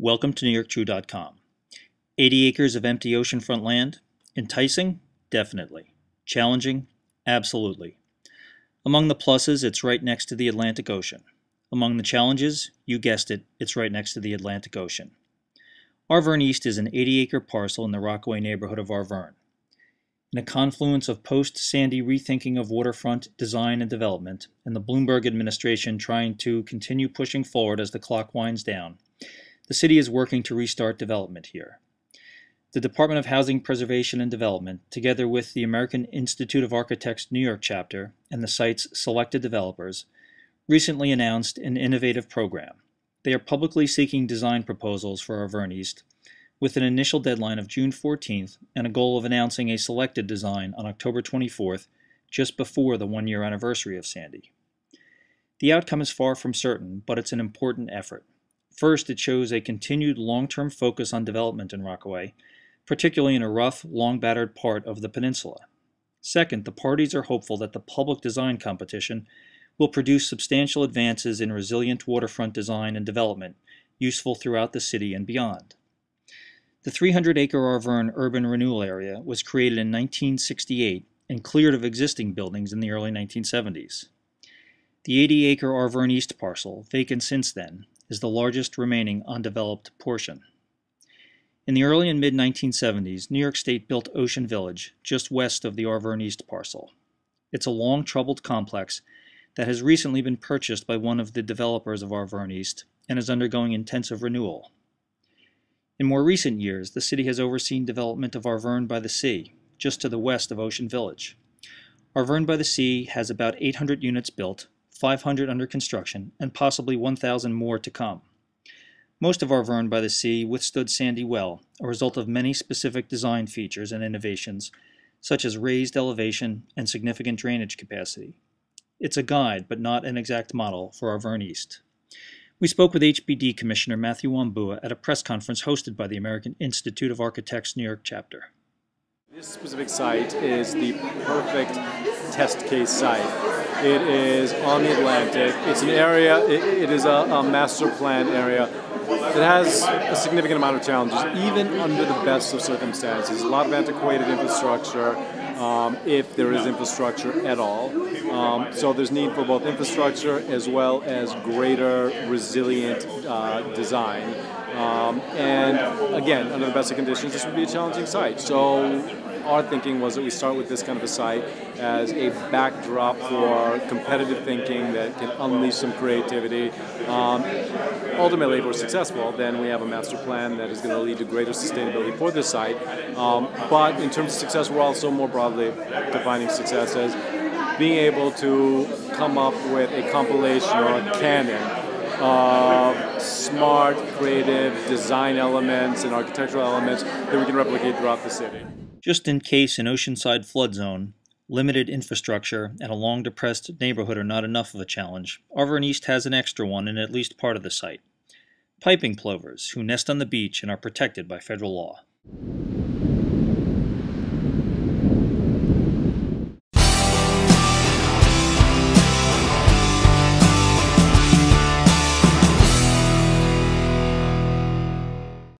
Welcome to NewYorkTrue.com. 80 acres of empty oceanfront land? Enticing? Definitely. Challenging? Absolutely. Among the pluses, it's right next to the Atlantic Ocean. Among the challenges, you guessed it, it's right next to the Atlantic Ocean. Arverne East is an 80-acre parcel in the Rockaway neighborhood of Arverne. In a confluence of post-Sandy rethinking of waterfront design and development, and the Bloomberg administration trying to continue pushing forward as the clock winds down, the city is working to restart development here. The Department of Housing Preservation and Development, together with the American Institute of Architects New York chapter and the site's selected developers, recently announced an innovative program. They are publicly seeking design proposals for Arverne East, with an initial deadline of June 14th and a goal of announcing a selected design on October 24th, just before the one-year anniversary of Sandy. The outcome is far from certain, but it's an important effort. First, it shows a continued long-term focus on development in Rockaway, particularly in a rough, long-battered part of the peninsula. Second, the parties are hopeful that the public design competition will produce substantial advances in resilient waterfront design and development, useful throughout the city and beyond. The 300-acre Arverne urban renewal area was created in 1968 and cleared of existing buildings in the early 1970s. The 80-acre Arverne East parcel, vacant since then, is the largest remaining undeveloped portion. In the early and mid-1970s, New York State built Ocean Village, just west of the Arverne East parcel. It's a long, troubled complex that has recently been purchased by one of the developers of Arverne East and is undergoing intensive renewal. In more recent years, the city has overseen development of Arverne by the Sea, just to the west of Ocean Village. Arverne by the Sea has about 800 units built, 500 under construction, and possibly 1,000 more to come. Most of Arverne by the Sea withstood Sandy well, a result of many specific design features and innovations, such as raised elevation and significant drainage capacity. It's a guide, but not an exact model, for Arverne East. We spoke with HPD Commissioner Matthew Wambua at a press conference hosted by the American Institute of Architects New York chapter. This specific site is the perfect test case site. It is on the Atlantic. It's an area, it is a master plan area that has a significant amount of challenges, even under the best of circumstances. A lot of antiquated infrastructure, if there is infrastructure at all. So there's need for both infrastructure as well as greater resilient design. And again, under the best of conditions, this would be a challenging site. So our thinking was that we start with this kind of a site as a backdrop for competitive thinking that can unleash some creativity. Ultimately, if we're successful, then we have a master plan that is going to lead to greater sustainability for this site. But in terms of success, we're also more broadly defining success as being able to come up with a compilation or a canon of smart, creative design elements and architectural elements that we can replicate throughout the city. Just in case an oceanside flood zone, limited infrastructure, and a long-depressed neighborhood are not enough of a challenge, Arverne East has an extra one in at least part of the site. Piping plovers, who nest on the beach and are protected by federal law.